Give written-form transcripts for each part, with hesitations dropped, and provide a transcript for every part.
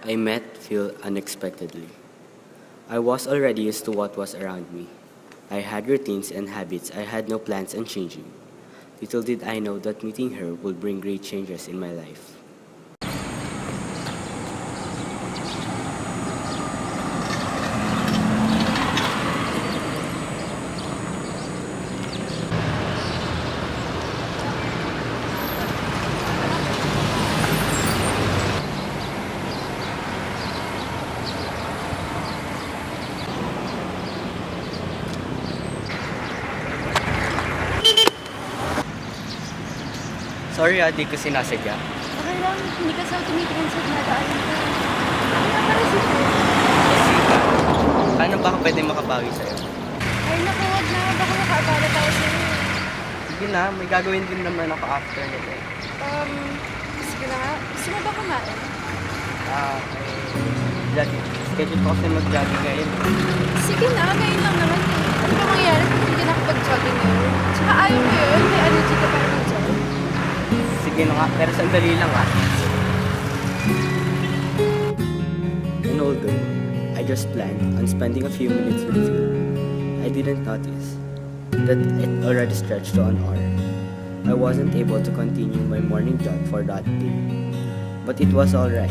I met Phil unexpectedly. I was already used to what was around me. I had routines and habits I had no plans on changing. Little did I know that meeting her would bring great changes in my life. Sorry di ko sinasadya. Okay lang, hindi ka sa tumitingin sa dinadaanan ko. Ano nga para si Phil? Jessica, paano ba ako pwede makabawi sa'yo? Ay naku, wag na. Baka makaabala tayo sa'yo. Sige na, may gagawin din naman ako after nito. Sige na nga. Gusto mo ba kumain? Schedule ko kasi mag-jogging ngayon. Sige na, ngayon lang naman eh. Ano ba mangyayari kung hindi ka nakapag-jogging ngayon? Tsaka ayaw mo yun, may allergy ka para mag-jog. Sige na nga, pero sandali lang And although I just planned on spending a few minutes with you, I didn't notice that it already stretched to an hour. I wasn't able to continue my morning jog for that day. But it was alright.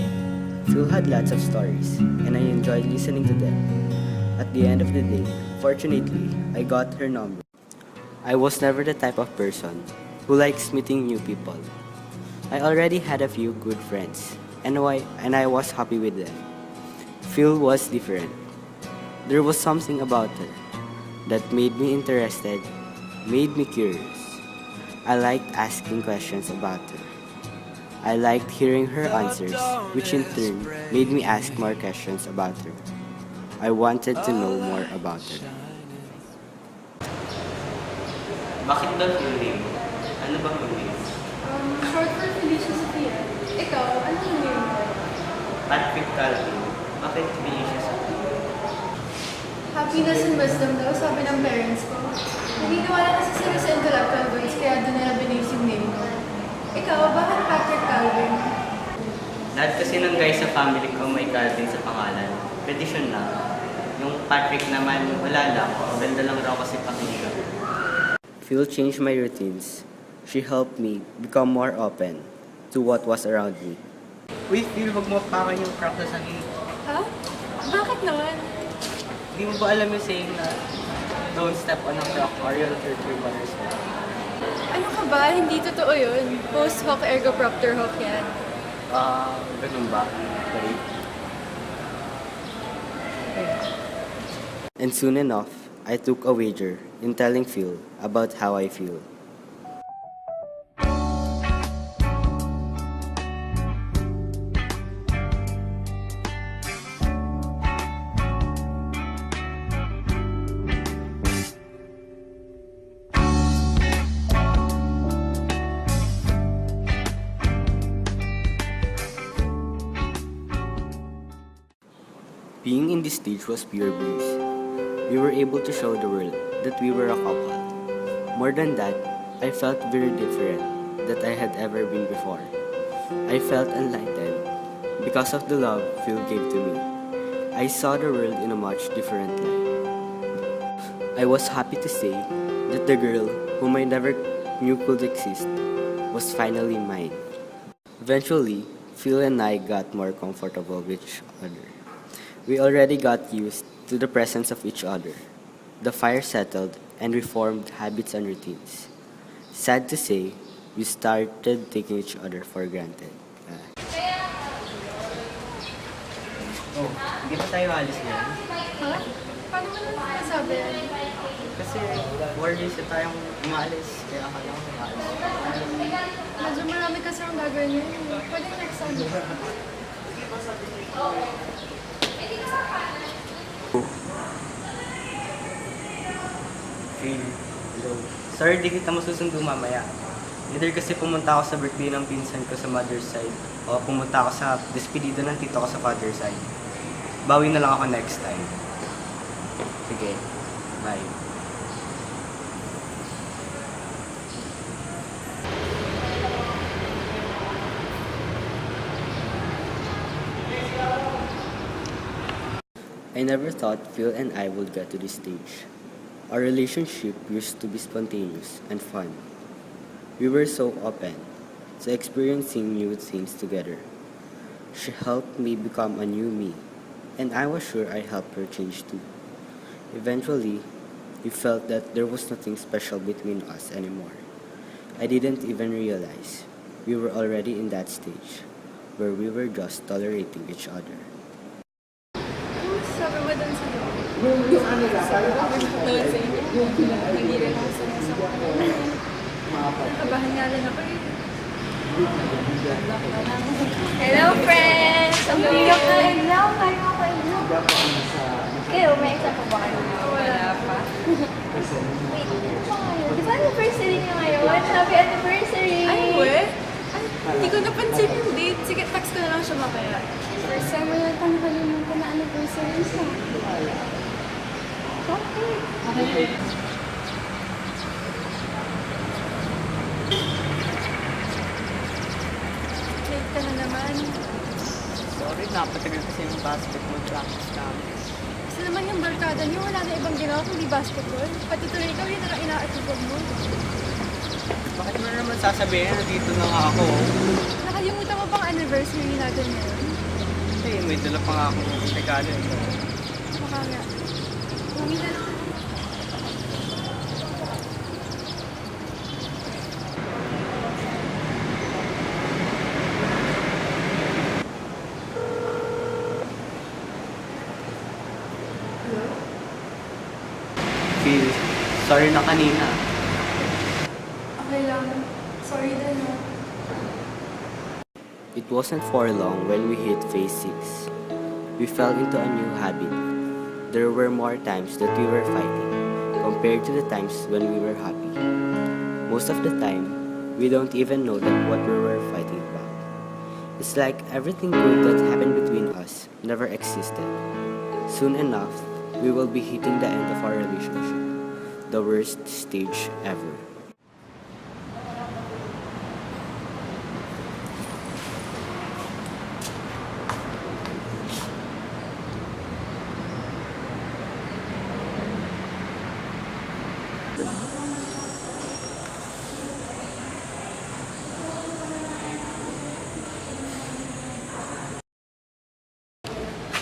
Phil had lots of stories, and I enjoyed listening to them. At the end of the day, fortunately, I got her number. I was never the type of person who likes meeting new people. I already had a few good friends, and I was happy with them. Phil was different. There was something about her that made me interested, made me curious. I liked asking questions about her. I liked hearing her answers, which in turn made me ask more questions about her. I wanted to know more about her. Bakit daw yung name mo? Ano ba yung name? Short for Felicia Sophia. Ikaw, ano yung name mo? Patrick Calvin. Bakit Felicia Sophia? Happiness and wisdom daw, sabi ng parents ko. Naniniwala kasi sila sa intellectual goods, kaya doon nila binase yung name ko. Ikaw, bakit Patrick Calvin? Lahat kasi ng guys sa family ko may Calvin sa pangalan. Tradition na. Yung Patrick naman, wala lang. Ganda lang raw kasi Patricia. Phil changed my routines. She helped me become more open to what was around me. Uy, Phil, wag mo pakan yung crack na sanin. Ha? Bakit naman? Di mo ba alam yung saying na don't step on a crack or you'll hurt your mother's head? Ano ka ba? Hindi totoo yun. Post hoc ergo propter hoc yan. Ganun ba? Okay. And soon enough, I took a wager in telling Phil about how I feel. Being in this stage was pure bliss. We were able to show the world that we were a couple. More than that, I felt very different than I had ever been before. I felt enlightened because of the love Phil gave to me. I saw the world in a much different light. I was happy to say that the girl whom I never knew could exist was finally mine. Eventually, Phil and I got more comfortable with each other. We already got used to the presence of each other. The fire settled and we formed habits and routines. Sad to say, we started taking each other for granted. Hindi pa tayo alis ngayon? Ha? Paano mo naman nasabi yan? Kasi worries na tayong umalis, kaya akala ko umalis. Medyo marami kasi ang gagawin niyo. Pwede next time. Phil, hello. Sorry, di kita masusundo mamaya. Either kasi pumunta ako sa birthday ng pinsan ko sa mother's side o pumunta ako sa despedida ng tito ko sa father's side. Bawi na lang ako next time. Sige, bye. I never thought Phil and I would get to this stage. Our relationship used to be spontaneous and fun. We were so open to experiencing new things together. She helped me become a new me, and I was sure I helped her change too. Eventually, we felt that there was nothing special between us anymore. I didn't even realize we were already in that stage where we were just tolerating each other. Ano sabi mo dun sa loob? Yung ano lang, parang Hindi rin ako sumasama. Nakabahan nga rin ako eh. Hello, friends! Ang hirap na exam. Kaya ako exam. Kayo, may exam pa ba kayo? Wala pa. Wait, ano pa kayo? Di ba anniversary niyo ngayon? Happy anniversary! Ay, we? Ay, hindi ko napansin yung date. Sige, text ko na lang siya mamaya. First time mo lang nakalimutan na anniversary siya. Okay. Late ka na naman. Sorry, napatagal kasi yung basketball practice namin. Kasi naman yung barkada niyo, wala na ibang ginawa kundi basketball. Pati tuloy ikaw, yun na lang inaatubog mo. Bakit mo na naman sasabihin na dito na nga ako? Nakalimutan mo bang anniversary natin ngayon? Kasi may dala pa nga akong regalo ito. Baka nga. Uwi na lang. Phil, sorry na kanina. Okay lang. Sorry din ha. It wasn't for long when we hit phase 6. We fell into a new habit. There were more times that we were fighting compared to the times when we were happy. Most of the time, we don't even know that what we were fighting about. It's like everything good that happened between us never existed. Soon enough, we will be hitting the end of our relationship. The worst stage ever.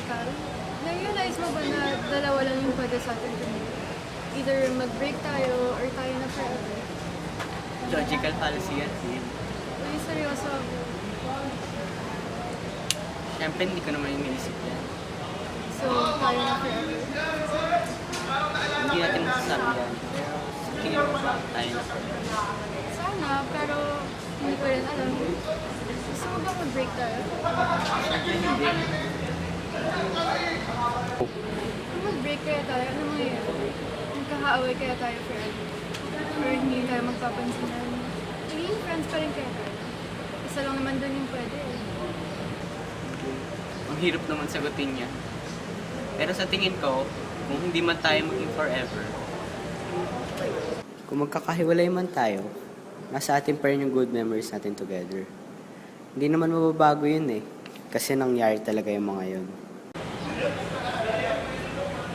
Carl, na-realize mo ba na dalawa lang yung pwede sa atin tumulong? Either mag-break tayo or tayo na forever. Logical fallacy yan, Phil. Uy, seryoso ako. Siyempre, hindi ko naman iniisip yan. So, tayo na forever. Hindi natin masasabi yan. Pero sa tingin ko ba, tayo na forever. Sana, pero hindi ko rin alam. Gusto mo ba mag-break tayo? Siyempre, hindi. Kung mag-break kaya tayo, ano mangyayari? Magkakaaway kaya tayo forever? Or hindi tayo magpapansinan? Naging friends pa rin kaya tayo? Isa lang naman dun yung pwede eh. Ang hirap naman sagutin niya. Pero sa tingin ko, kung hindi man tayo maging forever, kung magkakahiwalay man tayo, nasa atin pa rin yung good memories natin together. Hindi naman mababago yun eh. Kasi nangyari talaga yung mga yun.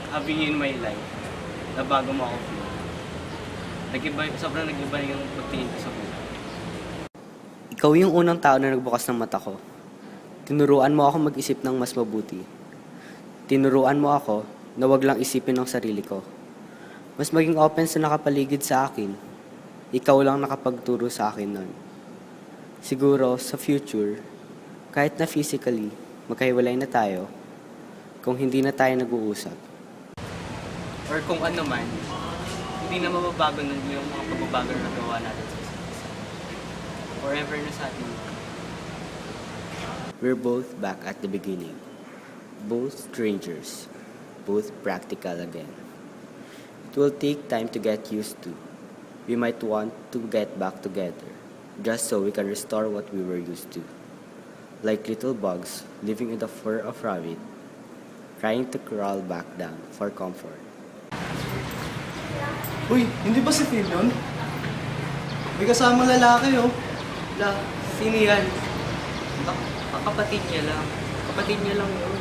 Having in my life, na bago mo ako feel. Sobrang nag-iba yung pagtingin ko sa buhay. Ikaw yung unang tao na nagbukas ng mata ko. Tinuruan mo ako mag-isip ng mas mabuti. Tinuruan mo ako na wag lang isipin ng sarili ko. Mas maging open sa nakapaligid sa akin. Ikaw lang nakapagturo sa akin nun. Siguro, sa future, kahit na physically, magkahiwalay na tayo, kung hindi na tayo nag-uusap, or kung ano man, hindi na mababago nun yung mga pagbabago na nagawa natin sa isa't isa. Forever na sa atin. We're both back at the beginning. Both strangers. Both practical again. It will take time to get used to. We might want to get back together, just so we can restore what we were used to. Like little bugs living in the fur of rabbit, trying to crawl back down for comfort. Uy, hindi ba si Phil yun? May kasamang lalaki, oh. Sino yan? Kapatid niya lang. Kapatid niya lang yun.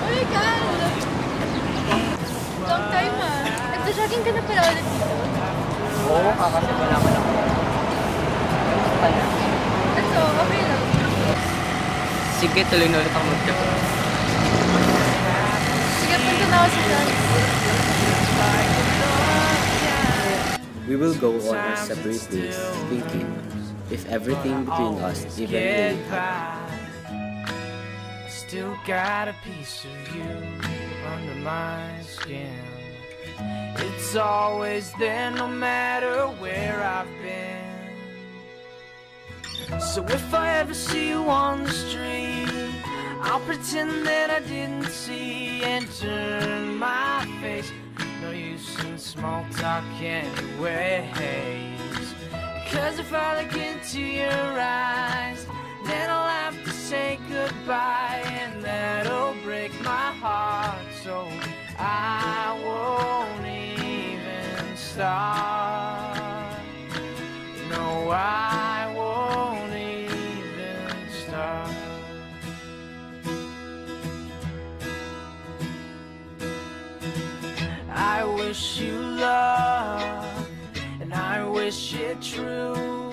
Uy, Carl! Long time ah. Nagja-jogging ka na pala ulit dito. Oo, kakasimula ko lang. Kamusta ka na? Ito, okay lang. Sige, tuloy na ulit ako mag-trip. Sige, punta na ako sa dance. We will go on our separate ways, thinking if everything between us even really happened. Still got a piece of you under my skin. It's always there no matter where I've been. So if I ever see you on the street, I'll pretend that I didn't see and turn my face. No use in small talk anyways. Cause if I look into your eyes, then I'll have to say goodbye, and that'll break my heart. So I won't even start. No, I won't even start. I wish you love, and I wish it true.